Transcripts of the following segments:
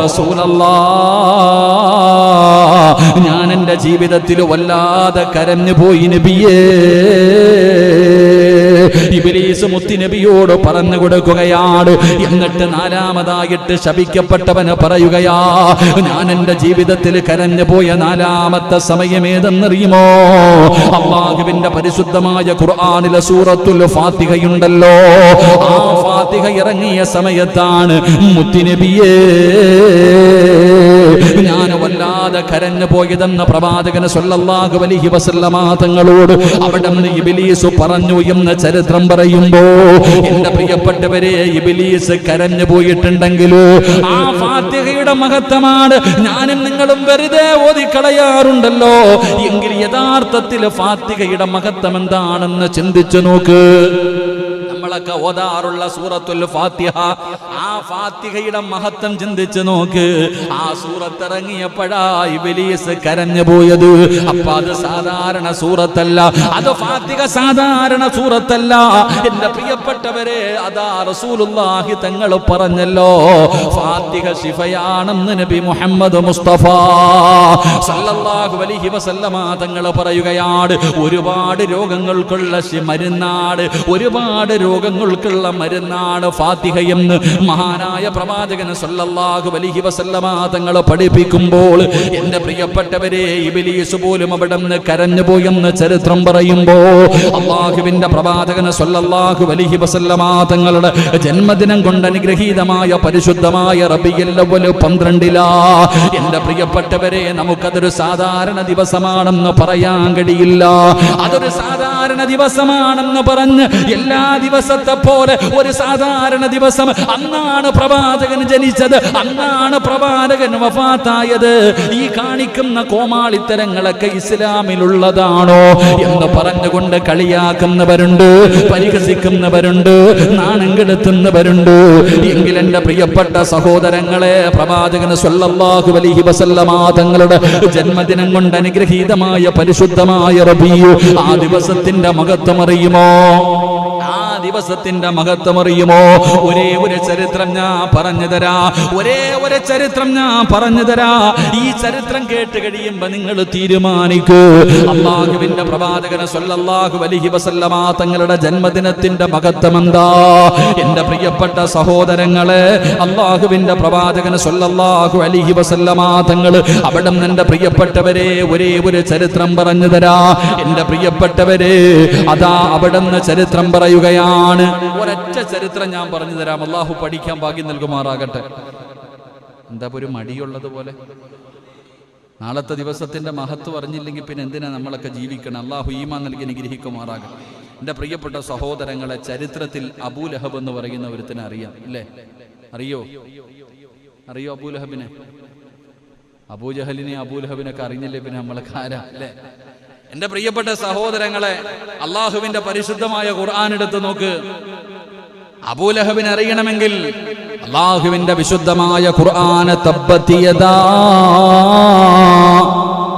റസൂലല്ലാഹ്, ഞാൻ എൻ്റെ ജീവിതത്തിൽ വല്ലാതെ കരഞ്ഞു പോയി നബിയേ. ഇബ്ലീസ് മുത്തുനബിയോട് പറഞ്ഞു കൊടുക്കുകയാണ്. എന്നിട്ട് നാലാമതായിട്ട് ശപിക്കപ്പെട്ടവന് പറയുകയാ, ഞാൻ എൻ്റെ ജീവിതത്തിൽ കരഞ്ഞു പോയ നാലാമത്തെ സമയം ഏതെന്നറിയുമോ? അല്ലാഹുവിന്റെ പരിശുദ്ധമായ ഖുർആനിലെ സൂറത്തുൽ ഫാത്തിഹയുണ്ടല്ലോ, ആ ഫാത്തിഹ ഇറങ്ങിയ സമയത്താണ് മുത്തുനബിയേ ഞാൻ വല്ലാതെ കരഞ്ഞു പോയതെന്ന് പ്രവാചകൻ സ്വല്ലല്ലാഹു അലൈഹി വസല്ലമ തങ്ങളോട് അവിടെ നിന്ന് ഇബ്ലീസ് പറഞ്ഞു എന്ന് ചരിത്രം പറയുമ്പോ, എന്റെ പ്രിയപ്പെട്ടവരെ, ഇബ്ലീസ് കരഞ്ഞു പോയിട്ടുണ്ടെങ്കിൽ ആ ഫാത്തിഹയുടെ മഹത്വമാണ് ഞാനും നിങ്ങളും വെറുതെ ഓതിക്കളയാറുണ്ടല്ലോ. എങ്കിൽ യഥാർത്ഥത്തിൽ ഫാത്തിഹയുടെ മഹത്വം എന്താണെന്ന് ചിന്തിച്ചു നോക്ക്. നമ്മളൊക്കെ ഓതാറുള്ള സൂറത്തുൽ ഫാത്തിഹ, ആ ഫാത്തിഹയുടെ മഹത്വം ചിന്തിച്ചു നോക്ക്. ആ സൂറത്ത് ഇറങ്ങിയപ്പോഴാ ഇബ്ലീസ് കരഞ്ഞു പോയത്. അപ്പൊ അത് സാധാരണ സൂറത്തല്ല, അത് ഫാത്തിഹ സാധാരണ സൂറത്തല്ല. എന്റെ പ്രിയപ്പെട്ടവരെ, അതാ റസൂലുള്ളാഹി തങ്ങൾ പറഞ്ഞല്ലോ, ഫാത്തിഹ ശിഫയാണെന്ന് നബി മുഹമ്മദ് മുസ്തഫ സല്ലല്ലാഹു അലൈഹി വസല്ലമ തങ്ങൾ പറയുകയാണ്. ഒരുപാട് രോഗങ്ങൾക്കുള്ള മരുന്നാണ്, ഒരുപാട് രോഗങ്ങൾക്കുള്ള മരുന്നാണ് ഫാത്തിഹയെന്ന് മഹാനായ പ്രവാചകൻ സല്ലല്ലാഹു അലൈഹി വസല്ലമ തങ്ങൾ പഠിപ്പിക്കുമ്പോൾ, എന്റെ പ്രിയപ്പെട്ടവരെ, ഇബ്ലീസ് പോലും അവിടെ നിന്ന് കരഞ്ഞു പോയെന്ന് ചരിത്രം പറയുമ്പോ, അല്ലാഹുവിന്റെ പ്രവാചകൻ സല്ലല്ലാഹു അലൈഹി വസല്ലമ തങ്ങളുടെ ജന്മദിനം കൊണ്ട് അനുഗ്രഹീതമായ പരിശുദ്ധമായ റബീഉൽ അവ്വൽ 12 എന്റെ പ്രിയപ്പെട്ടവരെ, നമുക്കതൊരു സാധാരണ ദിവസമാണെന്ന് പറയാൻ കഴിയില്ല. അതൊരു സാധാരണ ദിവസമാണെന്ന് പറഞ്ഞ് എല്ലാ ദിവസത്തെ പോലെ ഒരു സാധാരണ ദിവസം, അന്നാണ് പ്രവാചകൻ ജനിച്ചത്, അന്നാണ് പ്രവാചകൻ വഫാത്തായത്. ഈ കാണിക്കുന്ന കോമാളിത്തരങ്ങളൊക്കെ ഇസ്ലാമിലുള്ളതാണോ എന്ന് പറഞ്ഞുകൊണ്ട് കളിയാക്കുന്നവരുണ്ട്, പരിഹസിക്കുന്നവരുണ്ട്, നാണം കെടുത്തുന്നവരുണ്ട്. എങ്കിൽ എന്റെ പ്രിയപ്പെട്ട സഹോദരങ്ങളെ, പ്രവാചകൻ സ്വല്ലല്ലാഹു അലൈഹി വസല്ലമ തങ്ങളുടെ ജന്മദിനം കൊണ്ട് അനുഗ്രഹീതമായ പരിശുദ്ധമായ റബീഉ, ആ ദിവസത്തിന്റെ മഹത്വം അറിയുമോ? ആ ദിവസത്തിന്റെ മഹത്വം അറിയുമോ? ഒരേ ഒരു ചരിത്രം ഞാൻ പറഞ്ഞു തരാ, ഒരേ ഒരു ചരിത്രം ഞാൻ പറഞ്ഞു തരാ. ഈ ചരിത്രം കേട്ട് കഴിയുമ്പോ നിങ്ങൾ തീരുമാനിക്കൂ, അല്ലാഹുവിന്റെ പ്രവാചകൻ സ്വല്ലല്ലാഹു അലൈഹി വസല്ലമ തങ്ങളുടെ ജന്മദിനത്തിന്റെ മഹത്വം എന്താ? എന്റെ പ്രിയപ്പെട്ട സഹോദരങ്ങളെ, അല്ലാഹുവിന്റെ പ്രവാചകൻ സ്വല്ലല്ലാഹു അലൈഹി വസല്ലമ തങ്ങൾ അവിടെ എന്റെ പ്രിയപ്പെട്ടവരെ ഒരേ ഒരു ചരിത്രം പറഞ്ഞു തരാ. എന്റെ പ്രിയപ്പെട്ടവരെ, അതാ അവിടെ നിന്ന് ചരിത്രം പറയുകയാണ്. ഒരൊറ്റ ചരിത്രം ഞാൻ പറഞ്ഞു തരാം. അല്ലാഹു പഠിക്കാൻ ഭാഗ്യം നൽകുമാറാകട്ടെ. എന്താ ഒരു മടിയുള്ളത് പോലെ? നാളത്തെ ദിവസത്തിന്റെ മഹത്വം അറിഞ്ഞില്ലെങ്കിൽ പിന്നെ എന്തിനാ നമ്മളൊക്കെ ജീവിക്കണം? അല്ലാഹു ഈമാൻ നൽകി അനുഗ്രഹിക്കുമാറാകട്ടെ. എൻ്റെ പ്രിയപ്പെട്ട സഹോദരങ്ങളെ, ചരിത്രത്തിൽ അബൂലഹബ് എന്ന് പറയുന്ന ഒരുത്തിനെ അറിയാം ഇല്ലേ? അറിയോ അബൂലഹബിനെ? അബൂജഹലിനെ അബൂലഹബിനൊക്കെ അറിഞ്ഞില്ലേ പിന്നെ നമ്മളൊക്കെ ആരാ അല്ലേ? എന്റെ പ്രിയപ്പെട്ട സഹോദരങ്ങളെ, അള്ളാഹുവിന്റെ പരിശുദ്ധമായ ഖുർആൻ എടുത്ത് നോക്ക്. അബൂലഹബിനെ അറിയണമെങ്കിൽ അള്ളാഹുവിന്റെ വിശുദ്ധമായ ഖുർആൻ തബ്ബത് യദാ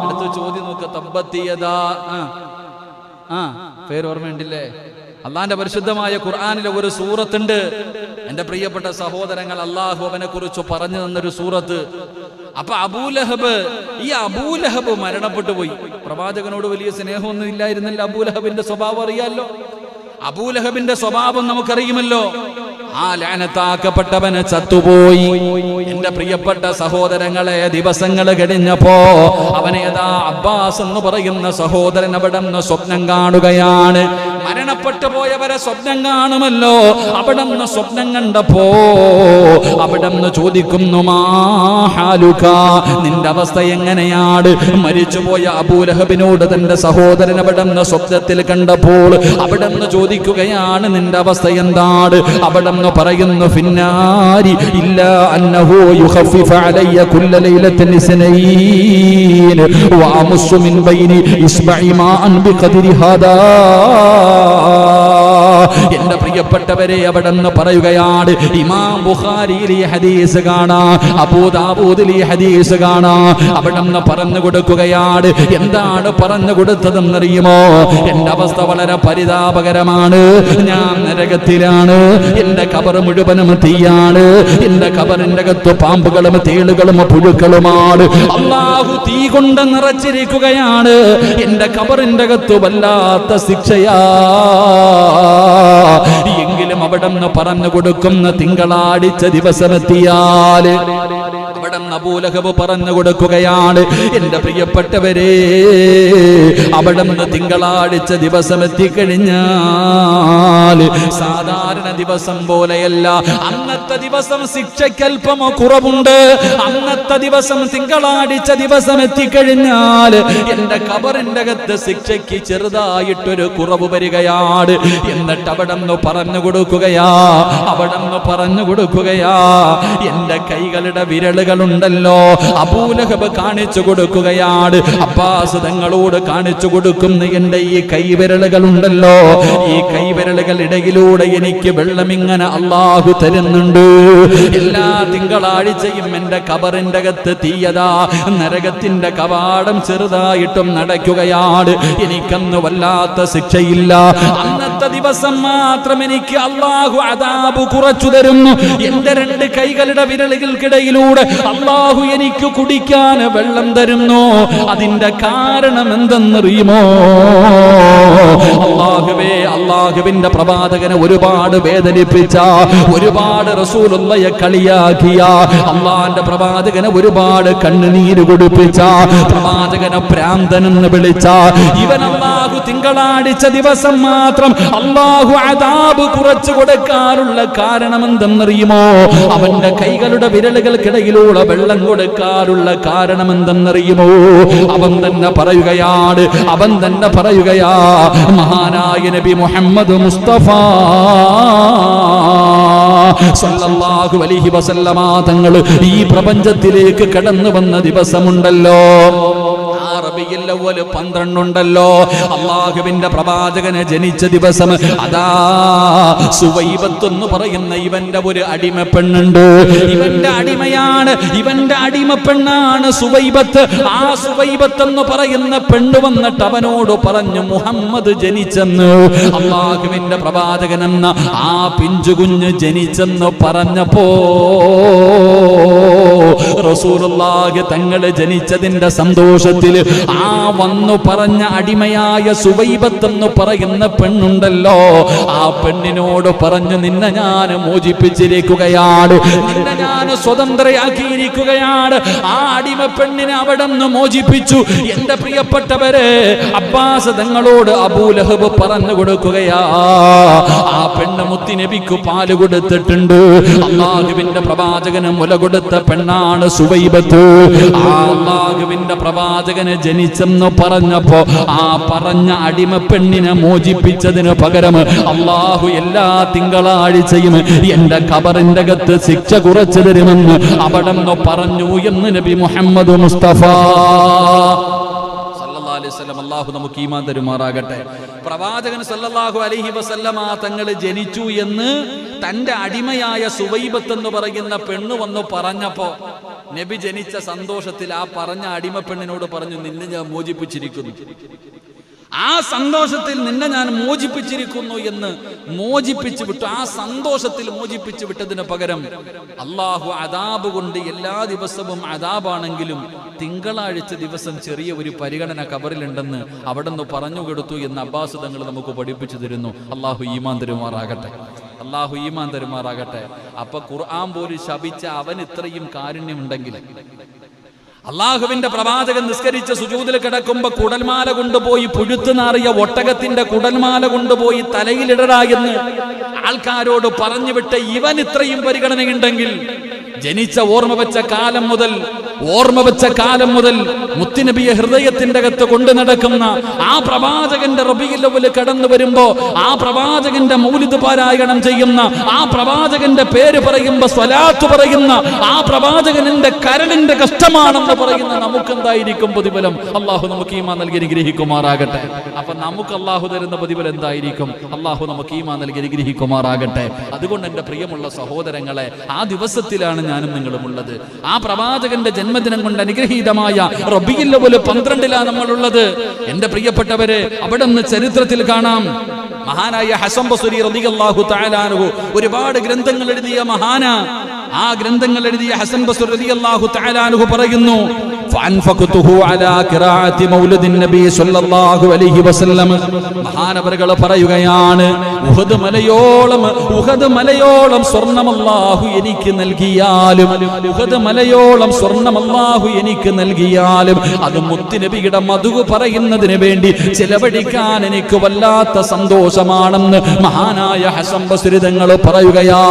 എടുത്ത് ചോദ്യം നോക്ക്. തബ്ബത് യദാ പേര് ഓർമ്മയുണ്ടില്ലേ? അള്ളാന്റെ പരിശുദ്ധമായ ഖുർആനിലെ ഒരു സൂറത്തുണ്ട്. എന്റെ പ്രിയപ്പെട്ട സഹോദരങ്ങൾ, അള്ളാഹു അവനെ കുറിച്ച് പറഞ്ഞു തന്നൊരു സൂറത്ത്. അപ്പൊ ഈ അബൂലഹബ് മരണപ്പെട്ടു പോയി. പ്രവാചകനോട് വലിയ സ്നേഹമൊന്നും ഇല്ലായിരുന്നില്ല. അബൂലഹബിന്റെ സ്വഭാവം അറിയാലോ. അബൂലഹബിന്റെ സ്വഭാവം നമുക്കറിയുമല്ലോ. ആ ലാനത്താക്കപ്പെട്ടവന് ചത്തുപോയി. എന്റെ പ്രിയപ്പെട്ട സഹോദരങ്ങളെ, ദിവസങ്ങൾ കഴിഞ്ഞപ്പോ അവനേതാ അബ്ബാസ് എന്ന് പറയുന്ന സഹോദരൻ അവിടെ നിന്ന് സ്വപ്നം കാണുകയാണ്. മരണപ്പെട്ടു പോയവരെ സ്വപ്നം കാണുമല്ലോ. അവിടെ നിന്ന് സ്വപ്നം കണ്ടപ്പോ അവിടെ നിന്ന് ചോദിക്കുന്നു, മാഹാലുക, നിന്റെ അവസ്ഥ എങ്ങനെയാണ്? മരിച്ചുപോയ അബൂലഹബിനോട് തന്റെ സഹോദരൻ അവിടെ നിന്ന് സ്വപ്നത്തിൽ കണ്ടപ്പോൾ അവിടെ നിന്ന് ചോദിക്കുകയാണ്, നിന്റെ അവസ്ഥ എന്താണ്? അവിടെ നിന്ന് പറയുന്നു, ഫിന്നാരി ഇല്ലാ അന്നഹു യുഖഫിഫ അലയ്യ കുല്ല ലൈലത്തിൻ ഇസ്നൈൻ വഅമുസ്സു മിൻ ബൈനി ഇസ്ബഇ മാഅൻ ബിഖദ്രി ഹാദാ. എന്റെ പ്രിയപ്പെട്ടവരെ, അവിടെ നിന്ന് പറയുകയാണ്, ഇമാം ബുഖാരിയിൽ ഈ ഹദീസ് കാണാം, അബൂ ദാവൂദിൽ ഈ ഹദീസ് കാണാം. അവിടെ നിന്ന് പറഞ്ഞു കൊടുക്കുകയാണ്. എന്താണ് പറഞ്ഞു കൊടുത്തതെന്നറിയുമോ? എന്റെ അവസ്ഥ വളരെ പരിതാപകരമാണ്. ഞാൻ നരകത്തിലാണ്. എന്റെ കബർ മുഴുവനും തീയാണ്. എന്റെ കബറിന്റെ അകത്ത് പാമ്പുകളും തേളുകളും പുഴുക്കളുമാണ്. അല്ലാഹു തീ കൊണ്ട് നിറച്ചിരിക്കുകയാണ്. എന്റെ കബറിന്റെ അകത്ത് വല്ലാത്ത ശിക്ഷയാ. എങ്കിലും അവിടെ നിന്ന് പറഞ്ഞു കൊടുക്കുന്ന തിങ്കളാഴ്ച ദിവസമെത്തിയാൽ അവിടെ അബൂ ലഹബ് പറഞ്ഞു കൊടുക്കുകയാണ്, എന്റെ പ്രിയപ്പെട്ടവരെ, അവിടെ നിന്ന് തിങ്കളാഴ്ച ദിവസം എത്തിക്കഴിഞ്ഞാൽ സാധാരണ ദിവസം പോലെയല്ല. അന്നത്തെ ദിവസം ശിക്ഷയ്ക്കൽപ്പം കുറവുണ്ട്. അന്നത്തെ ദിവസം തിങ്കളാഴ്ച ദിവസം എത്തിക്കഴിഞ്ഞാൽ എന്റെ കബറിന്റെ അകത്ത് ശിക്ഷയ്ക്ക് ചെറുതായിട്ടൊരു കുറവ് വരികയാണ്. എന്നിട്ട് അവിടെ നിന്ന് പറഞ്ഞു കൊടുക്കുകയാ, അവിടെ നിന്ന് പറഞ്ഞു കൊടുക്കുകയാ, എന്റെ കൈകളുടെ വിരലുകളുണ്ടല്ലോ, അബൂ ലഹബ് കാണിച്ചു കൊടുക്കുകയാണ്. അബ്ബാസ് തങ്ങളോട് കാണിച്ചു കൊടുക്കുന്ന എന്റെ ഈ കൈവിരലുകളുണ്ടല്ലോ, ഈ കൈവിരലുകൾ ഇടയിലൂടെ എനിക്ക് വെള്ളമിങ്ങനെ അല്ലാഹു തരുന്നുണ്ട്. എല്ലാ തിങ്കളാഴ്ചയും എന്റെ കബറിന്റെ അകത്ത് തീയതാ, നരകത്തിന്റെ കവാടം ചെറുതായിട്ടും നടക്കുകയാണ്. എനിക്കന്ന് വല്ലാത്ത ശിക്ഷയില്ല. അന്നത്തെ ദിവസം മാത്രം എനിക്ക് അല്ലാഹു അദാബ് കുറച്ചു തരുന്നു. എന്റെ രണ്ട് കൈകളുടെ വിരലുകൾക്കിടയിലൂടെ അല്ലാഹു എനിക്ക് കുടിക്കാൻ വെള്ളം തരുന്നു. അതിന്റെ കാരണം എന്തെന്നറിയുമോ? അല്ലാഹുവേ, അല്ലാഹുവിന്റെ പ്രവാചകനെ ഒരുപാട് വേദനിപ്പിച്ച, ഒരുപാട് റസൂലുള്ളാഹിയെ കളിയാക്കിയ, അല്ലാഹുവിന്റെ പ്രവാചകനെ ഒരുപാട് കണ്ണുനീര് കുടിപ്പിച്ച, പ്രവാചകനെ ഭ്രാന്തനെന്ന് വിളിച്ച ഇവൻ അല്ലാഹു തിങ്കളാഴ്ച ദിവസം മാത്രം അല്ലാഹു അദാബ് കുറച്ചു കൊടുക്കാനുള്ള കാരണം എന്തെന്നറിയുമോ? അവന്റെ കൈകളുടെ വിരലുകൾക്കിടയിലൂടെ വെള്ളം കൊടുക്കാനുള്ള കാരണം എന്തെന്നറിയുമോ? അവൻ തന്നെ പറയുകയാണ്, അവൻ തന്നെ പറയുകയാ, മഹാനായ നബി മുഹമ്മദ് മുസ്തഫ സല്ലല്ലാഹു അലൈഹി വസല്ലമ തങ്ങൾ ഈ പ്രപഞ്ചത്തിലേക്ക് കടന്നു വന്ന ദിവസമുണ്ടല്ലോ, റബീഉൽ അവ്വൽ 12 ഉണ്ടല്ലോ, അല്ലാഹുവിന്റെ പ്രവാചകനെ ജനിച്ച ദിവസം. അതാ സുവൈബത്ത് എന്ന് പറയുന്ന ഇവന്റെ ഒരു അടിമ പെണ്ണുണ്ട്. ഇവന്റെ അടിമയാണ്, ഇവന്റെ അടിമ പെണ്ണാണ് സുവൈബത്ത്. ആ സുവൈബത്ത് എന്ന് പറയുന്ന പെണ്ണ് വന്നിട്ട് അവനോട് പറഞ്ഞു, മുഹമ്മദ് ജനിച്ചെന്ന്, അല്ലാഹുവിന്റെ പ്രവാചകൻ എന്ന ആ പിഞ്ചുകുഞ്ഞ് ജനിച്ചെന്ന് പറഞ്ഞപ്പോ റസൂലുള്ളാഹി തങ്ങള് ജനിച്ചതിന്റെ സന്തോഷത്തിൽ ആ വന്നു പറഞ്ഞ അടിമയായ സുവൈബത്ത് എന്ന് പറയുന്ന പെണ്ണുണ്ടല്ലോ, ആ പെണ്ണിനോട് പറഞ്ഞു, നിന്നെ ഞാൻ മോചിപ്പിച്ചിരിക്കുകയാണ്, നിന്നെ ഞാൻ സ്വതന്ത്രയാക്കിയിരിക്കുകയാണ്. ആ അടിമ പെണ്ണിനെ അവിടെ നിന്ന് മോചിപ്പിച്ചു. എന്റെ പ്രിയപ്പെട്ടവരെ, അബ്ബാസ് തങ്ങളോട് അബൂ ലഹബ് പറഞ്ഞു കൊടുക്കുകയാ, ആ പെണ്ണ് മുത്തുനബിക്ക് പാല് കൊടുത്തിട്ടുണ്ട്. അല്ലാഹുവിന്റെ പ്രവാചകന് മുല കൊടുത്ത പെണ്ണാണ് സുവൈബത്ത്. ആ അല്ലാഹുവിന്റെ പ്രവാചകന് ജനിച്ചെന്ന് പറഞ്ഞപ്പോ ആ പറഞ്ഞ അടിമ പെണ്ണിനെ മോചിപ്പിച്ചതിന് പകരം അല്ലാഹു എല്ലാ തിങ്കളാഴ്ചയും എന്റെ ഖബറിന്റെ അകത്ത് ശിക്ഷ കുറച്ചു തരുമെന്ന് അവിടെ നിന്ന് പറഞ്ഞു എന്ന് നബി മുഹമ്മദ് മുസ്തഫ സല്ലല്ലാഹു അലൈഹി വസല്ലം. അല്ലാഹു നമുക്ക് ഈമാൻ തരുമാറാകട്ടെ. പ്രവാചകൻ സല്ലല്ലാഹു അലൈഹി വസല്ലമ തങ്ങൾ ജനിച്ചു എന്ന് തന്റെ അടിമയായ സുവൈബത്ത് എന്ന് പറയുന്ന പെണ്ണ് വന്നു പറഞ്ഞപ്പോ നബി ജനിച്ച സന്തോഷത്തിൽ ആ പറഞ്ഞ അടിമ പെണ്ണിനോട് പറഞ്ഞു, നിന്നെ ഞാൻ മോചിപ്പിച്ചിരിക്കുന്നു. ആ സന്തോഷത്തിൽ നിന്നെ ഞാൻ മോചിപ്പിച്ചിരിക്കുന്നു എന്ന് മോചിപ്പിച്ചു വിട്ടു. ആ സന്തോഷത്തിൽ മോചിപ്പിച്ചു വിട്ടതിന് പകരം അല്ലാഹു അദാബ് കൊണ്ട് എല്ലാ ദിവസവും അദാബാണെങ്കിലും തിങ്കളാഴ്ച ദിവസം ചെറിയ ഒരു പരിഗണന ഖബറിലുണ്ടെന്ന് അവിടെ നിന്ന് പറഞ്ഞു കൊടുത്തു എന്ന് അബ്ബാസ് തങ്ങൾ നമുക്ക് പഠിപ്പിച്ചു തരുന്നു. അല്ലാഹു ഈമാൻ തരുമാറാകട്ടെ, അല്ലാഹു ഈമാൻ തരുമാറാകട്ടെ. അപ്പൊ ഖുർആൻ പോലും ശപിച്ച അവൻ ഇത്രയും കാരുണ്യമുണ്ടെങ്കിൽ അള്ളാഹുവിന്റെ പ്രവാചകൻ നിസ്കരിച്ച സുജൂദിൽ കിടക്കുമ്പോ കുടൽമാല കൊണ്ടുപോയി പുഴുത്തു നാറിയ ഒട്ടകത്തിന്റെ കുടൽമാല കൊണ്ടുപോയി തലയിലിടടാ എന്ന് ആൾക്കാരോട് പറഞ്ഞു വിട്ട ഇവൻ ഇത്രയും പരിഗണനയുണ്ടെങ്കിൽ ജനിച്ച ഓർമ്മ വെച്ച കാലം മുതൽ ഓർമ്മ വെച്ച കാലം മുതൽ മുത്തുനബിയെ ഹൃദയത്തിന്റെ അകത്ത് കൊണ്ടു നടക്കുന്ന ആ പ്രവാചകന്റെ റബീഉൽ അവ്വൽ കടന്നു വരുമ്പോ ആ പ്രവാചകന്റെ മൗലിദ് പാരായണം ചെയ്യുന്ന ആ പ്രവാചകന്റെ പേര് പറയുമ്പോ സ്വലാത്ത് പറയുന്ന ആ പ്രവാചകന്റെ കരളിന്റെ കഷ്ടമാണെന്ന് പറയുന്ന നമുക്ക് എന്തായിരിക്കും പ്രതിഫലം? അള്ളാഹു നമുക്ക് ഈമാൻ നൽകി അനുഗ്രഹിക്കുമാറാകട്ടെ. അപ്പൊ നമുക്ക് അള്ളാഹു തരുന്ന പ്രതിഫലം എന്തായിരിക്കും? അള്ളാഹു നമുക്ക് ഈമാൻ നൽകി അനുഗ്രഹിക്കുമാറാകട്ടെ. അതുകൊണ്ട് എന്റെ പ്രിയമുള്ള സഹോദരങ്ങളെ, ആ ദിവസത്തിലാണ് ഞാനും നിങ്ങളും ഉള്ളത്. ആ പ്രവാചകന്റെ ജന്മദിനം കൊണ്ട് അനുഗ്രഹീതമായ റബീഉൽ അവ്വൽ 12-ലാണ് നമ്മളുള്ളത്. എന്റെ പ്രിയപ്പെട്ടവരെ, അവിടെ നിന്ന് ചരിത്രത്തിൽ കാണാം, മഹാനായ ഹസൻ ബസ്രി റളിയല്ലാഹു തആല അൻഹു ഒരുപാട് ഗ്രന്ഥങ്ങൾ എഴുതിയ മഹാന. ആ ഗ്രന്ഥങ്ങൾ എഴുതിയ ഹസൻ ബസ്രി റളിയല്ലാഹു തആല അൻഹു പറയുന്നു, ഫഅൻഫഖതുഹു അലാ ഖിറാഅത്തി മൗലിദിൻ നബി സ്വല്ലല്ലാഹു അലൈഹി വസല്ലം. മഹാനവറുകൾ പറയുകയാണ്, ഉഹദ് മലയോളം സ്വർണം അല്ലാഹു എനിക്ക് നൽകിയാലും, ഉഹദ് മലയോളം സ്വർണം അല്ലാഹു എനിക്ക് നൽകിയാലും അത് മുത്തുനബിയുടെ മധു പറയുന്നതിന് വേണ്ടി ചെലവഴിക്കാൻ എനിക്ക് വല്ലാത്ത സന്തോഷമാണെന്ന് മഹാനായ ഹസൻ ബസ്രി തങ്ങൾ പറയുകയാ.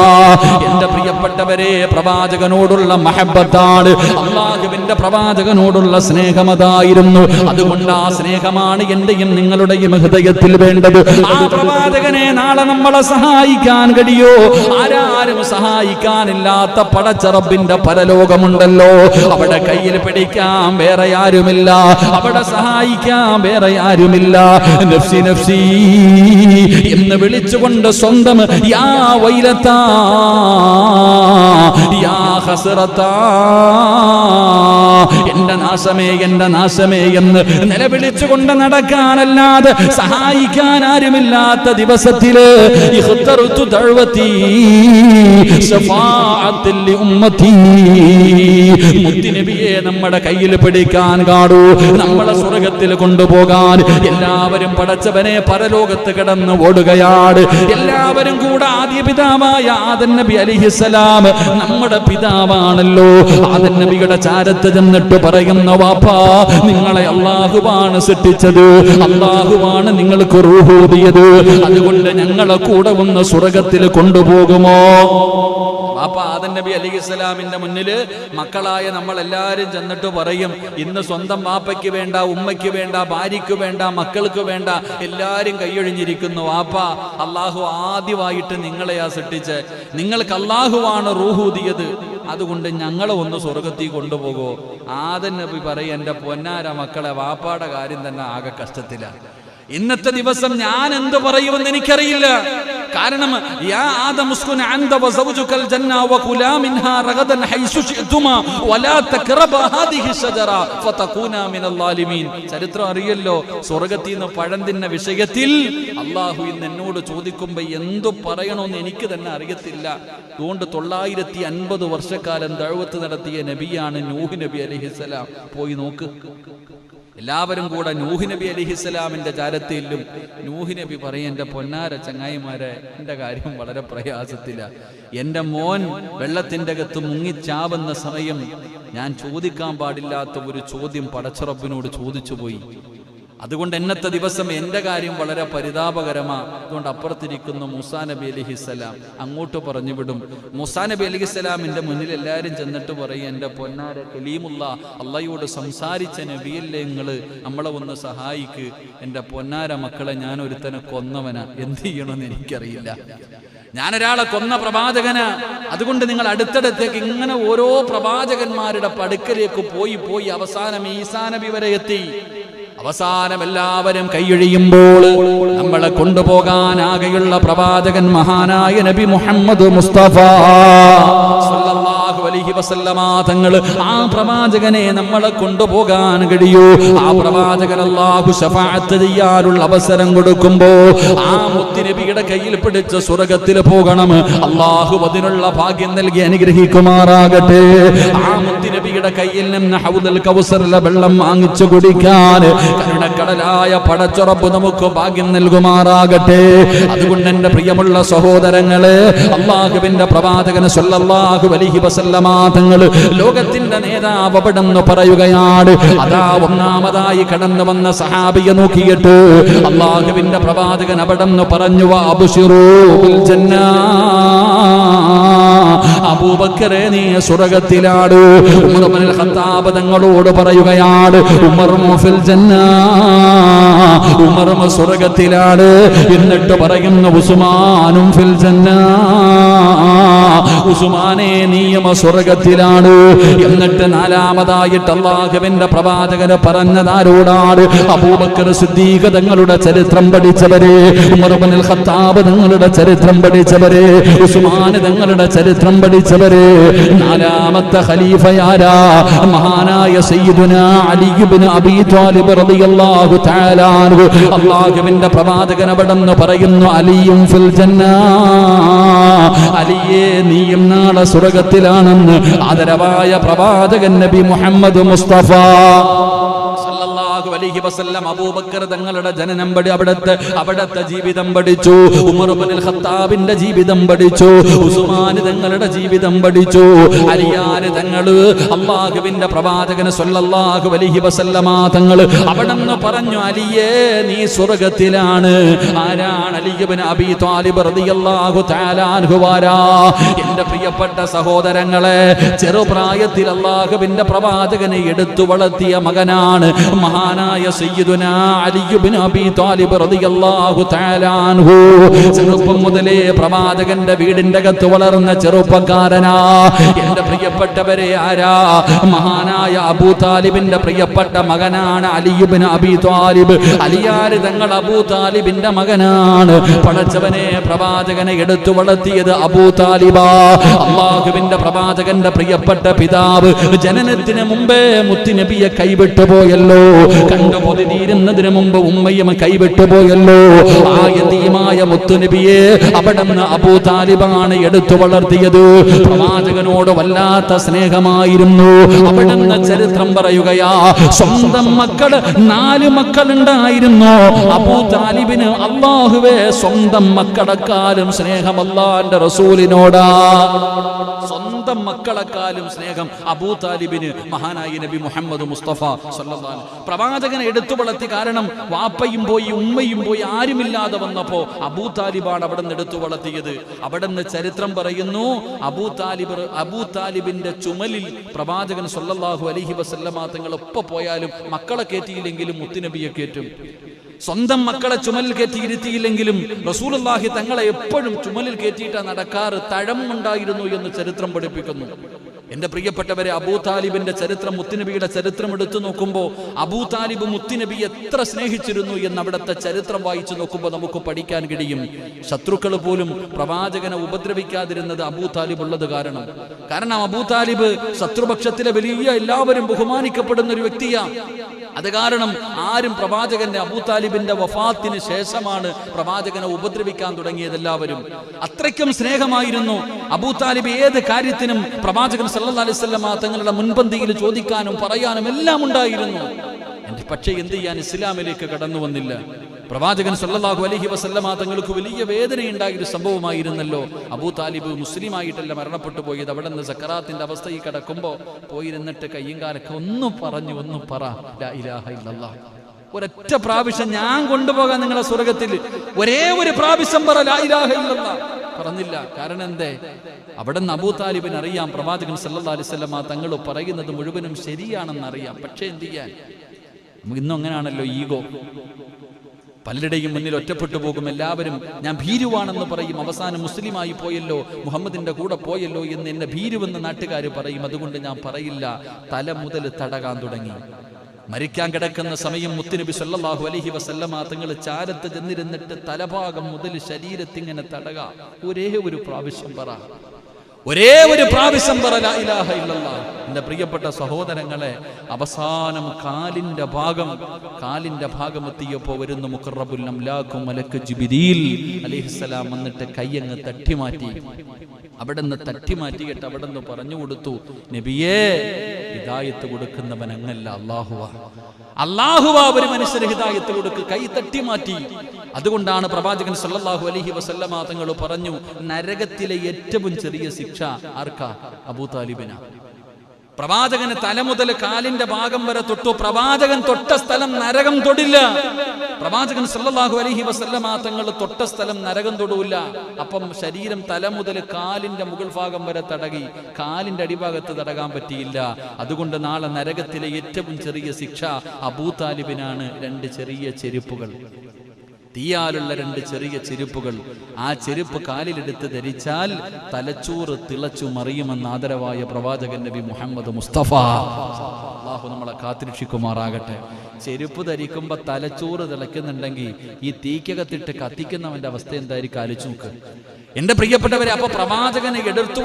എന്റെ പ്രിയപ്പെട്ടവരെ, പ്രവാചകനോടുള്ള മഹബ്ബത്താണ്, അല്ലാഹുവിന്റെ പ്രവാചകനോടുള്ള സ്നേഹമതായിരുന്നു. അതുകൊണ്ട് ആ സ്നേഹമാണ് എന്റെയും നിങ്ങളുടെയും ഹൃദയത്തിൽ വേണ്ടത്. ആ പ്രവാചകനെ നാളെ നമ്മളെ സഹായിക്കാൻ കഴിയോ? ആരാരും സഹായിക്കാനില്ലാത്ത പടച്ച റബ്ബിന്റെ പരലോകമുണ്ടല്ലോ. അവിടെ കയ്യിൽ പിടിക്കാൻ വേറെ ആരുമില്ല, അവിടെ സഹായിക്കാൻ വേറെ ആരുമില്ല. നഫ്സി നഫ്സി എന്ന് വിളിച്ചുകൊണ്ട് സ്വന്തം യാ വൈലത്താ യാ ഹസ്റത്താ, എന്റെ നാശമേ എന്റെ നാശമേ എന്ന് നിലവിളിച്ചുകൊണ്ട് നടക്കാനല്ലാതെ സഹായിക്കാൻ ആരുമില്ലാത്ത ദിവസത്തില് ഇഖ്തറതു ദഅവതി ശഫാഅത്തിൽ ഉമ്മതി, മുത്തുനബിയെ നമ്മുടെ കയ്യിൽ പിടിക്കാൻ കാണൂ, നമ്മളെ സ്വർഗ്ഗത്തിൽ കൊണ്ടുപോകാൻ. എല്ലാവരും പടച്ചവനെ പരലോകത്ത് കിടന്ന് ഓടുകയാണ്. എല്ലാവരും കൂടെ ആദ്യ പിതാവായ ആദം നബി അലൈഹിസ്സലാം നമ്മുടെ പിതാവാണല്ലോ. ആദം നബിയുടെ ചാരത്ത് ചെന്നിട്ട് പറയുന്ന, വാപ്പാ, നിങ്ങളെ അല്ലാഹുവാണ് സൃഷ്ടിച്ചത്, അല്ലാഹുവാണ് നിങ്ങൾക്ക് റൂഹ് ഊതിയത്, അതുകൊണ്ട് ഞങ്ങളെ കൂടെ ഒന്ന് സ്വർഗ്ഗത്തിൽ കൊണ്ടുപോകുമോ? വാപ്പ ആദം നബി അലൈഹിസ്സലാമിന്റെ മുന്നില് മക്കളായ നമ്മൾ എല്ലാവരും ചെന്നിട്ട് പറയും, ഇന്ന് സ്വന്തം വാപ്പയ്ക്ക് വേണ്ട, ഉമ്മയ്ക്ക് വേണ്ട, ഭാര്യയ്ക്ക് വേണ്ട, മക്കൾക്ക് വേണ്ട, എല്ലാരും കൈയൊഴിഞ്ഞിരിക്കുന്നു. വാപ്പ, അള്ളാഹു ആദ്യമായിട്ട് നിങ്ങളെയാ സൃഷ്ടിച്ച്, നിങ്ങൾക്ക് അള്ളാഹുവാണ് റൂഹൂദിയത്, അതുകൊണ്ട് ഞങ്ങളെ ഒന്ന് സ്വർഗത്തിൽ കൊണ്ടുപോകോ? ആദം നബി പറയും, എന്റെ പൊന്നാര മക്കളെ, വാപ്പാടെ കാര്യം തന്നെ ആകെ കഷ്ടത്തിലാണ്. ഇന്നത്തെ ദിവസം ഞാൻ എന്ത് പറയുമെന്ന് എനിക്കറിയില്ല. കാരണം യാ ആദം ഉസ്കുൻ അൻത വസൗജുകൽ ജന്ന വകുലാ മിൻഹാ റഗദൻ ഹൈസു ശിഅതുമാ വലാ തഖറബ ഹാദിഹി ഷജറ ഫതകൂനാ മിനൽ ളാലിമീൻ. ചരിത്രം അറിയല്ലോ. സ്വർഗ്ഗത്തിൽ നിന്ന് പഴം തിന്ന വിഷയത്തിൽ അല്ലാഹു ഇന്ന് എന്നോട് ചോദിക്കുമ്പോൾ എന്തു പറയണമെന്ന് എനിക്ക് തന്നെ അറിയത്തില്ല. അതുകൊണ്ട് 950 വർഷക്കാലം ദഅവത്ത് നടത്തിയ നബിയാണ് നൂഹ് നബി അലൈഹിസ്സലാം. പോയി നോക്ക്. എല്ലാവരും കൂടെ നൂഹ് നബി അലൈഹിസ്സലാമിന്റെ ചാരത്തിലും നൂഹ് നബി പറയും, എന്റെ പൊന്നാര ചങ്ങായിമാരെ, എന്റെ കാര്യം വളരെ പ്രയാസത്തില. എന്റെ മോൻ വെള്ളത്തിന്റെ അകത്ത് മുങ്ങിച്ചാവുന്ന സമയം ഞാൻ ചോദിക്കാൻ പാടില്ലാത്ത ഒരു ചോദ്യം പടച്ചറബിനോട് ചോദിച്ചു പോയി. അതുകൊണ്ട് ഇന്നത്തെ ദിവസം എന്റെ കാര്യം വളരെ പരിതാപകരമാ. അതുകൊണ്ട് അപ്പുറത്തിരിക്കുന്ന മൂസാ നബി അലൈഹിസ്സലാം അങ്ങോട്ട് പറഞ്ഞു വിടും. മൂസാ നബി അലൈഹിസ്സലാമിന്റെ മുന്നിൽ എല്ലാവരും ചെന്നിട്ട് പറയും, എന്റെ പൊന്നാര കലീമുള്ള അള്ളയോട് സംസാരിച്ച നബിയല്ലേ നിങ്ങള്, നമ്മളെ ഒന്ന് സഹായിക്ക്. എന്റെ പൊന്നാര മക്കളെ, ഞാൻ ഒരുത്തനെ കൊന്നവനാ, എന്ത് ചെയ്യണമെന്ന് എനിക്കറിയില്ല. ഞാനൊരാളെ കൊന്ന പ്രവാചകനാ. അതുകൊണ്ട് നിങ്ങൾ അടുത്തടുത്തേക്ക് ഇങ്ങനെ ഓരോ പ്രവാചകന്മാരുടെ പടുക്കലേക്ക് പോയി അവസാനം ഈസാ നബി വരെ എത്തി. അവസാനം എല്ലാവരും കൈയൊഴിയുമ്പോൾ നമ്മളെ കൊണ്ടുപോകാൻ ആകെയുള്ള പ്രവാചകൻ മഹാനായ നബി മുഹമ്മദ് മുസ്തഫ സല്ലല്ലാഹു അലൈഹി വസല്ലമ തങ്ങൾ. ആ പ്രവാചകനെ നമ്മളെ കൊണ്ടുപോകാൻ കഴിയൂ. ആ പ്രവാചകൻ അല്ലാഹു ശഫാഅത്ത് ചെയ്യാനുള്ള അവസരം കൊടുക്കുമ്പോ ആ മുത്തുനബിയുടെ കയ്യിൽ പിടിച്ച് സ്വർഗ്ഗത്തിൽ പോകണം. അല്ലാഹു അതിനുള്ള ഭാഗ്യം നൽകി അനുഗ്രഹിക്കുമാറാകട്ടെ. ആ മുത്തുനബിയുടെ കയ്യിൽ നിന്ന് ഹൗദുൽ കൗസറിലെ വെള്ളം വാങ്ങിച്ചു കുടിക്കാൻ കരുണക്കടലായ പടച്ചുറപ്പ് നമുക്ക് ഭാഗ്യം നൽകുമാറാകട്ടെ. അതുകൊണ്ട് എന്റെ പ്രിയമുള്ള സഹോദരങ്ങളെ, അല്ലാഹുവിന്റെ പ്രവാചകൻ സല്ലല്ലാഹു അലൈഹി വസല്ലം വസല്ലമ തങ്ങൾ ലോകത്തിന്റെ നേതാവ് അവിടെന്ന് പറയുകയാണ്. അതാ ഒന്നാമതായി കടന്നു വന്ന സഹാബിയെ നോക്കിയിട്ട് അല്ലാഹുവിന്റെ പ്രവാചകൻ അവിടെന്ന് പറഞ്ഞു, അബ്ശിറൂ ബിൽ ജന്ന, അബൂബക്കറെ നീ സ്വർഗ്ഗത്തിലാണ്. ഉമർ ഇബ്നുൽ ഖത്താബ് തങ്ങളോട് പറയുകയാണ്, ഉമർ ഫിൽ ജന്ന, ഉമർ സ്വർഗ്ഗത്തിലാണ്. എന്നിട്ട് പറയുന്നു, ഉസ്മാനും ഫിൽ ജന്ന, ഉസ്മാനെ നീയും സ്വർഗ്ഗത്തിലാണ്. എന്നിട്ട് നാലാമതായിട്ട് അല്ലാഹുവിന്റെ പ്രവാചകന് പറഞ്ഞതാരോടാണ്? അബൂബക്കർ സിദ്ദീഖ് തങ്ങളുടെ ചരിത്രം പഠിച്ചവരെ, ഉമർ ഇബ്നുൽ ഖത്താബ് തങ്ങളുടെ ചരിത്രം പഠിച്ചവരെ, ഉസ്മാൻ തങ്ങളുടെ ചരിത്രം പഠിച്ചവരെ. നാലാമത്തെ ഖലീഫയാരാ? മഹാനായ സയ്യിദുനാ അലി ഇബ്നു അബീ ത്വാലിബ് റളിയല്ലാഹു തആല അൻഹു. അല്ലാഹുവിന്റെ പ്രവാചകൻ അവിടെന്ന് പറയുന്നു, അലിയും ഫിൽ ജന്ന, അലിയേ നീയും നാളെ സ്വർഗ്ഗത്തിലാണെന്ന് ആദരവായ പ്രവാചകൻ നബി മുഹമ്മദ് മുസ്തഫ അലൈഹി വസല്ലം അബൂബക്കർ തങ്ങളുടെ ജനനം അവിടത്തെ ജീവിതം പഠിച്ചു. ഉമർ ഇബ്നുൽ ഖത്താബിന്റെ ജീവിതം പഠിച്ചു. ഉസ്മാൻ തങ്ങളുടെ ജീവിതം പഠിച്ചു. അലിയാർ തങ്ങൾ അല്ലാഹുവിന്റെ പ്രവാചകൻ സല്ലല്ലാഹു അലൈഹി വസല്ലമ തങ്ങൾ അവിടെന്ന് പറഞ്ഞു, അലിയേ നീ സ്വർഗ്ഗത്തിലാണ്. ആരാണ്? അലി ഇബ്നു അബീ ത്വാലിബ് റളിയല്ലാഹു തആല അൻഹു. എന്റെ പ്രിയപ്പെട്ട സഹോദരങ്ങളെ, ചെറുപ്രായത്തിൽ അല്ലാഹുവിന്റെ പ്രവാചകനെ എടുത്തു വളർത്തിയ മകനാണ് മഹാനായ സയ്യിദുനാ അലി ഇബ്നു അബീ ത്വാലിബ് റളിയല്ലാഹു തആല അൻഹു. ചെറുപ്പം മുതലേ പ്രവാചകന്റെ വീടിന്റെ അകത്ത് വളർന്ന ചെറുപ്പക്കാരനാ. എന്റെ പ്രിയപ്പെട്ടവരെ, ആരാ? മഹാനായ അബൂ താലിബിന്റെ പ്രിയപ്പെട്ട മകനാണ് അലി ഇബ്നു അബീ ത്വാലിബ്. അലിയാർ തങ്ങൾ അബൂ താലിബിന്റെ മകനാണ്. പടച്ചവനെ, പ്രവാചകനെ എടുത്തു വളർത്തിയത് അബൂ താലിബാ. അല്ലാഹുവിന്റെ പ്രവാചകന്റെ പ്രിയപ്പെട്ട പിതാവ് ജനനത്തിന് മുമ്പേ മുത്തുനബിയെ കൈവിട്ടു പോയല്ലോ. കണ്ടു പൊതിരുന്നതിന് മുമ്പ് ഉമ്മയും കൈവിട്ടു പോയല്ലോ. ആ യതീമായ മുത്തുനബിയെ അവിടുന്ന് അബൂ താലിബാണ് എടുത്തു വളർത്തിയത്. പ്രവാചകനോട് വല്ലാത്ത സ്നേഹമായിരുന്നു. അവിടുന്ന് ചരിത്രം പറയുകയാ, സ്വന്തം മക്കള് 4 മക്കളുണ്ടായിരുന്നു. അബൂ താലിബിന് അല്ലാഹുവേ സ്വന്തം മക്കളെക്കാളും സ്നേഹം അല്ലാഹുവിന്റെ റസൂലിനോടാ. സ്വന്തം മക്കളെക്കാളും സ്നേഹം അബൂ താലിബിന് മഹാനായ നബി മുഹമ്മദ് മുസ്തഫ സല്ലല്ലാഹു അലൈഹി വസല്ലം. പ്രവാചകനെ എടുത്തു വളർത്തി. കാരണം വാപ്പയും പോയി ഉമ്മയും പോയി ആരുമില്ലാതെ വന്നപ്പോ അബൂ താലിബാണ് അവിടെ നിന്ന് എടുത്തു വളർത്തിയത്. അവിടെ നിന്ന് ചരിത്രം പറയുന്നു, അബൂ താലിബിന്റെ ചുമലിൽ പ്രവാചകൻ സല്ലല്ലാഹു അലൈഹി വസല്ലമ തങ്ങൾ എപ്പോ പോയാലും മക്കളെ കയറ്റിയില്ലെങ്കിലും മുത്തുനബിയെ കയറ്റും. സ്വന്തം മക്കളെ ചുമലിൽ കയറ്റി ഇരുത്തിയില്ലെങ്കിലും റസൂലുള്ളാഹി തങ്ങളെ എപ്പോഴും ചുമലിൽ കയറ്റിയിട്ടാ നടക്കാറ്. തഴമുണ്ടായിരുന്നു എന്ന് ചരിത്രം പഠിപ്പിക്കുന്നു. എന്റെ പ്രിയപ്പെട്ടവരെ, അബൂ താലിബിന്റെ ചരിത്രം, മുത്തുനബിയുടെ ചരിത്രം എടുത്തു നോക്കുമ്പോൾ അബൂ താലിബ് മുത്തുനബി എത്ര സ്നേഹിച്ചിരുന്നു എന്ന് അവിടുത്തെ ചരിത്രം വായിച്ചു നോക്കുമ്പോൾ നമുക്ക് പഠിക്കാൻ കഴിയും. ശത്രുക്കൾ പോലും പ്രവാചകനെ ഉപദ്രവിക്കാതിരുന്നത് അബൂ താലിബ് ഉള്ളത് കാരണം അബൂ താലിബ് ശത്രുപക്ഷത്തിലെ വലിയ എല്ലാവരും ബഹുമാനിക്കപ്പെടുന്ന ഒരു വ്യക്തിയാണ്. അത് കാരണം ആരും പ്രവാചകന്റെ അബൂ താലിബിന്റെ വഫാത്തിന് ശേഷമാണ് പ്രവാചകനെ ഉപദ്രവിക്കാൻ തുടങ്ങിയത് എല്ലാവരും. അത്രയ്ക്കും സ്നേഹമായിരുന്നു അബൂ താലിബ്. ഏത് കാര്യത്തിനും പ്രവാചകൻ സല്ലല്ലാഹു അലൈഹി വസല്ലം തങ്ങളുടെ മുൻപന്തിയിൽ ചോദിക്കാനും പറയാനും എല്ലാം ഉണ്ടായിരുന്നു. പക്ഷേ എന്ത് ചെയ്യാൻ, ഇസ്ലാമിലേക്ക് കടന്നു വന്നില്ല. പ്രവാചകൻ സല്ലല്ലാഹു അലൈഹി വസല്ലമ തങ്ങൾക്ക് വലിയ വേദനയുണ്ടായൊരു സംഭവമായിരുന്നല്ലോ. അബൂ താലിബ് മുസ്ലിമായിട്ടല്ല മരണപ്പെട്ടു പോയത്. അവിടെ നിന്ന് സക്കറാത്തിന്റെ അവസ്ഥയിൽ കിടക്കുമ്പോൾ പോയിരുന്നിട്ട് കയ്യും കാലൊക്കെ ഒന്ന് പറ ലാ ഇലാഹ ഇല്ലല്ലാഹ്. ഒരൊറ്റ പ്രാവശ്യം ഞാൻ കൊണ്ടുപോകാൻ നിങ്ങളെ സ്വർഗത്തിൽ, ഒരേ ഒരു പ്രാവശ്യം പറ ലാ ഇലാഹ ഇല്ലല്ലാഹ്. പറഞ്ഞില്ല. കാരണം എന്തേ? അവിടെ നിന്ന് അബൂ താലിബിന് അറിയാം പ്രവാചകൻ സല്ലല്ലാഹു അലൈഹി വസല്ലമ തങ്ങൾ പറയുന്നത് മുഴുവനും ശരിയാണെന്ന് അറിയാം. പക്ഷേ എന്ത് ചെയ്യാൻ, ഇന്നും അങ്ങനെയാണല്ലോ ഈഗോ. പലരുടെയും മുന്നിൽ ഒറ്റപ്പെട്ടു പോകും. എല്ലാവരും ഞാൻ ഭീരുവാണെന്ന് പറയും. അവസാനം മുസ്ലിമായി പോയല്ലോ, മുഹമ്മദിന്റെ കൂടെ പോയല്ലോ എന്ന് എന്നെ ഭീരുവെന്ന് നാട്ടുകാർ പറയും. അതുകൊണ്ട് ഞാൻ പറയില്ല. തല മുതൽ തടകാൻ തുടങ്ങി. മരിക്കാൻ കിടക്കുന്ന സമയം മുത്തുനബി സല്ലല്ലാഹു അലൈഹി വസല്ലമ തങ്ങൾ ചാരത്ത് ചെന്നിരുന്നിട്ട് തലഭാഗം മുതൽ ശരീരത്തിങ്ങനെ തടകാ. ഒരേ ഒരു പ്രാവശ്യം പറ ലാ ഇലാഹ ഇല്ലല്ലാഹ്. എൻ്റെ പ്രിയപ്പെട്ട സഹോദരങ്ങളെ, അവസാനം കാലിൻ്റെ ഭാഗം എത്തിയപ്പോൾ വരുന്ന മുഖറബുൽ അംലാഖു മലക്ക് ജിബ്രീൽ അലൈഹിസ്സലാം വന്നിട്ട് കൈയങ്ങ് തട്ടിമാറ്റി. അവിടെ നിന്ന് തട്ടിമാറ്റിയിട്ട് അവിടെ നിന്ന് പറഞ്ഞു കൊടുത്തു, നബിയേ, ഹിദായത്ത് കൊടുക്കുന്നവൻ അങ്ങല്ല, അല്ലാഹുവ ഒരു മനുഷ്യന് ഹിദായത്ത് കൊടുക്ക്. കൈ തട്ടിമാറ്റി. അതുകൊണ്ടാണ് പ്രവാചകൻ സല്ലല്ലാഹു അലൈഹി വസല്ലമ തങ്ങൾ പറഞ്ഞു, നരകത്തിലെ ഏറ്റവും ചെറിയ ശിക്ഷ ആർക്കാ? അബൂ താലിബിനാ. പ്രവാചകന് തല മുതൽ കാലിന്റെ ഭാഗം വരെ തൊട്ടു. പ്രവാചകൻ തൊട്ട സ്ഥലം നരകം തൊടില്ല. പ്രവാചകൻ സല്ലല്ലാഹു അലൈഹി വസല്ലമ തങ്ങൾ തൊട്ട സ്ഥലം നരകം തൊടൂല. അപ്പം ശരീരം തല മുതൽ കാലിന്റെ മുകൾ ഭാഗം വരെ തടകി, കാലിന്റെ അടിഭാഗത്ത് തടകാൻ പറ്റിയില്ല. അതുകൊണ്ട് നാളെ നരകത്തിലെ ഏറ്റവും ചെറിയ ശിക്ഷ അബൂ താലിബിനാണ്. 2 ചെറിയ ചെരുപ്പുകൾ, തീയാലുള്ള 2 ചെറിയ ചെരുപ്പുകൾ. ആ ചെരുപ്പ് കാലിലെടുത്ത് ധരിച്ചാൽ തലച്ചോറ് തിളച്ചു മറിയുമെന്ന് ആദരവായ പ്രവാചകൻ നബി മുഹമ്മദ് മുസ്തഫ. അല്ലാഹു നമ്മളെ കാത്തിരക്ഷിക്കുമാറാകട്ടെ. ചെരുപ്പ് ധരിക്കുമ്പോൾ തലച്ചോറ് തിളയ്ക്കുന്നുണ്ടെങ്കിൽ ഈ തീക്കകത്തിട്ട് കത്തിക്കുന്നവന്റെ അവസ്ഥ എന്തായിരിക്കും ആലോചിച്ച് നോക്ക് എന്റെ പ്രിയപ്പെട്ടവരെ. അപ്പൊ പ്രവാചകനെ എടുത്തു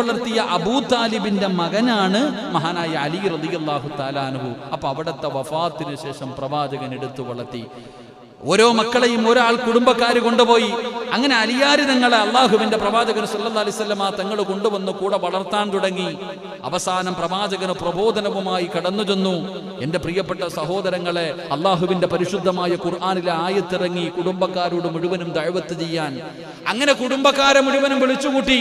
വളർത്തിയ അബൂ താലിബിന്റെ മകനാണ് മഹാനായ അലി റളിയല്ലാഹു തആല അൻഹു. അപ്പൊ അവിടുത്തെ വഫാത്തിന് ശേഷം പ്രവാചകൻ എടുത്തു വളർത്തി. ഓരോ മക്കളെയും ഒരാൾ കുടുംബക്കാര് കൊണ്ടുപോയി. അങ്ങനെ അലിയാരി തങ്ങളെ അള്ളാഹുവിന്റെ പ്രവാചകൻ സല്ലല്ലാഹു അലൈഹി വസല്ലമ തങ്ങൾ കൊണ്ടുവന്ന് കൂടെ വളർത്താൻ തുടങ്ങി. അവസാനം പ്രവാചകന് പ്രബോധനവുമായി കടന്നു ചെന്നു. എന്റെ പ്രിയപ്പെട്ട സഹോദരങ്ങളെ, അള്ളാഹുവിന്റെ പരിശുദ്ധമായ ഖുർആനിലെ ആയത്തിറങ്ങി കുടുംബക്കാരോട് മുഴുവനും ദഅവത്ത് ചെയ്യാൻ. അങ്ങനെ കുടുംബക്കാരെ മുഴുവനും വിളിച്ചുകൂട്ടി.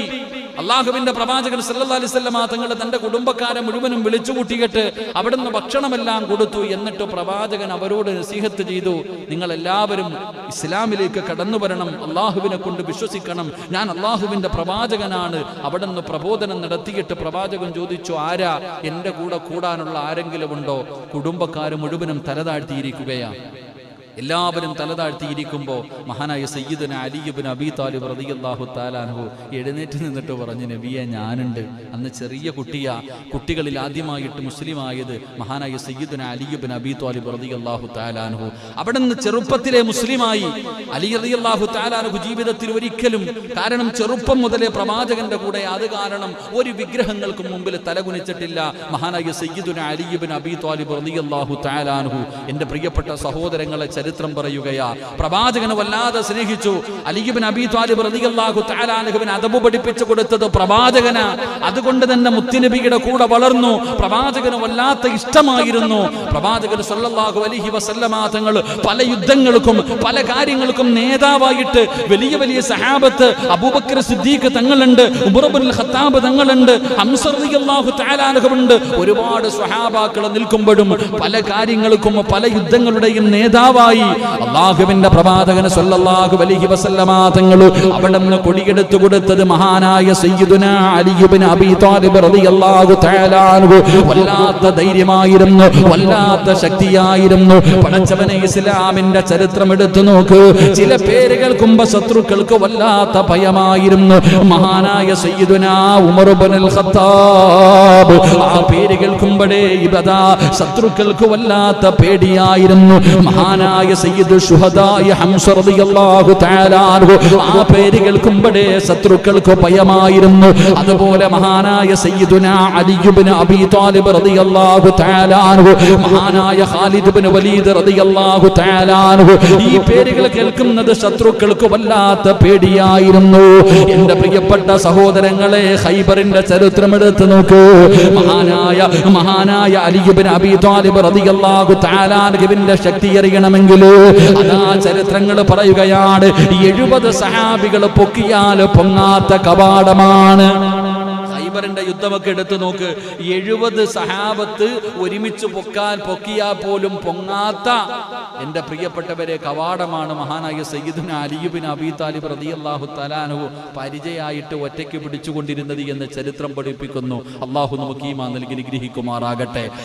അള്ളാഹുവിന്റെ പ്രവാചകൻ സല്ലല്ലാഹു അലൈഹി വസല്ലമ തങ്ങൾ തന്റെ കുടുംബക്കാരെ മുഴുവനും വിളിച്ചുകൂട്ടിയിട്ട് അവിടുന്ന് ഭക്ഷണമെല്ലാം കൊടുത്തു. എന്നിട്ട് പ്രവാചകൻ അവരോട് നസീഹത്ത് ചെയ്തു, നിങ്ങൾ എല്ലാവരും ഇസ്ലാമിലേക്ക് കടന്നു വരണം, അള്ളാഹുവിനെ കൊണ്ട് വിശ്വസിക്കണം, ഞാൻ അള്ളാഹുവിന്റെ പ്രവാചകനാണ്. അവിടുന്ന് പ്രബോധനം നടത്തിയിട്ട് പ്രവാചകൻ ചോദിച്ചു, ആരാ എന്റെ കൂടെ കൂടാനുള്ള ആരെങ്കിലും ഉണ്ടോ? കുടുംബക്കാര് മുഴുവനും തലതാഴ്ത്തിയിരിക്കുകയാണ്. എല്ലാവരും തലതാഴ്ത്തിയിരിക്കുമ്പോൾ മഹാനായ സയ്യിദുന അലി ഇബ്നു അബീ താലിബ് റളിയല്ലാഹു തആല അൻഹു എഴുന്നേറ്റ് നിന്നിട്ട് പറഞ്ഞു, നബിയെ, ഞാനുണ്ട്. അന്ന് ചെറിയ കുട്ടികളിൽ ആദ്യമായിട്ട് മുസ്ലിമായത് മഹാനായ സയ്യിദുന അലി ഇബ്നു അബീ താലിബ് റളിയല്ലാഹു തആല അൻഹു. അവിടുന്ന് ചെറുപ്പത്തിലെ മുസ്ലിമായി. അലി റളിയല്ലാഹു തആല അൻഹു ജീവിതത്തിൽ ഒരിക്കലും, കാരണം ചെറുപ്പം മുതലേ പ്രവാചകന്റെ കൂടെ, അത് കാരണം ഒരു വിഗ്രഹങ്ങൾക്ക് മുമ്പിൽ തലകുനിച്ചിട്ടില്ല മഹാനായ സയ്യിദുന അലി ഇബ്നു അബീ താലിബ് റളിയല്ലാഹു തആല അൻഹു. എന്റെ പ്രിയപ്പെട്ട സഹോദരങ്ങളെ, ചരിത്രം പറയുകയാ, പ്രവാചകനെ വല്ലാതെ സ്നേഹിച്ചു. അലി ഇബ്നു അബീ ത്വാലിബ് റളിയല്ലാഹു തആല അൻഹുവിനെ അദബ് പഠിപ്പിച്ചു കൊടുത്തത് പ്രവാചകന. അതുകൊണ്ട് തന്നെ മുത്തുനബിയുടെ കൂടെ വളർന്നു. പ്രവാചകന് വല്ലാത്ത ഇഷ്ടമായിരുന്നു. പ്രവാചകൻ സല്ലല്ലാഹു അലൈഹി വസല്ലമ തങ്ങൾ പല യുദ്ധങ്ങൾക്കും പല കാര്യങ്ങൾക്കും നേതാവായിട്ട് വലിയ വലിയ സഹാബത്ത്, അബൂബക്കർ സിദ്ദീഖ് തങ്ങളുണ്ട്, ഉമർ ഇബ്നുൽ ഖത്താബ് തങ്ങളുണ്ട്, ഹംസ റളിയല്ലാഹു തആല അൻഹുണ്ട്. ഒരുപാട് സ്വഹാബാക്കൾ നിൽക്കുമ്പോഴും പല കാര്യങ്ങൾക്കും പല യുദ്ധങ്ങളുടെയും നേതാവായി അല്ലാഹുവിന്റെ പ്രവാചകൻ സല്ലല്ലാഹു അലൈഹി വസല്ലമ തങ്ങൾ അവിടുന്ന് കൊടിയെടുത്തു കൊടുത്തത് മഹാനായ സയ്യിദുനാ അലി ഇബ്നു അബീ ത്വാലിബ് റളിയല്ലാഹു തആല അൻഹു. വല്ലാത്ത ധൈര്യമായിരുന്നു, വല്ലാത്ത ശക്തിയായിരുന്നു. പടച്ചവനെ, ഇസ്ലാമിന്റെ ചരിത്രം എടുത്തു നോക്ക്. ചില പേര് കേൾക്കുമ്പോൾ ശത്രുക്കൾക്ക് വല്ലാത്ത ഭയമായിരുന്നു. മഹാനായ സയ്യിദുനാ ഉമർ ഇബ്നുൽ ഖത്താബ്, ആ പേര് കേൾക്കുമ്പോഴേ ഇബദാ ശത്രുക്കൾക്ക് വല്ലാത്ത പേടിയായിരുന്നു. മഹാനായ സയ്യിദുൽ ശുഹദായ ഹംസ റളിയല്ലാഹു തആല അൻഹു, ആ പേര് കേൾക്കുമ്പോഴേ ശത്രുക്കൾക്ക് ഭയമായിരുന്നു. അതുപോലെ മഹാനായ സയ്യിദുനാ അലി ഇബ്നു അബീ ത്വാലിബ് റളിയല്ലാഹു തആല അൻഹു, മഹാനായ ഖാലിദ് ഇബ്നു വലീദ് റളിയല്ലാഹു തആല അൻഹു, ഈ പേരുകൾ കേൾക്കുന്നത് ശത്രുക്കൾക്ക് വല്ലാത്ത പേടിയായിരുന്നു. എന്റെ പ്രിയപ്പെട്ട സഹോദരങ്ങളെ, ഖൈബറിന്റെ ചരിത്രം എടുത്തു നോക്കൂ. മഹാനായ അലി ഇബ്നു അബീ ത്വാലിബ് റളിയല്ലാഹു തആല അൻഹുവിന്റെ ശക്തി അറിയണമെങ്കിൽ അതാ ചരിത്രങ്ങൾ പറയുകയാണ്, 70 സഹാബികൾ പൊക്കിയാൽ പൊങ്ങാത്ത കവാടമാണ്. ഖൈബറിന്റെ യുദ്ധമൊക്കെ എടുത്തു നോക്ക്. 70 സഹാബത്ത് ഒരുമിച്ച് പൊക്കിയാൽ പോലും പൊങ്ങാത്ത എന്റെ പ്രിയപ്പെട്ടവരെ കവാടമാണ് മഹാനായ സയ്യിദുനാ അലി ഇബ്നു അബീ ത്വാലിബ് റളിയല്ലാഹു തആല അൻഹു പരിചയായിട്ട് ഒറ്റയ്ക്ക് പിടിച്ചുകൊണ്ടിരുന്നത് എന്ന് ചരിത്രം പഠിപ്പിക്കുന്നു. അല്ലാഹു നമുക്ക് ഈമാൻ നൽകി അനുഗ്രഹിക്കുമാറാകട്ടെ.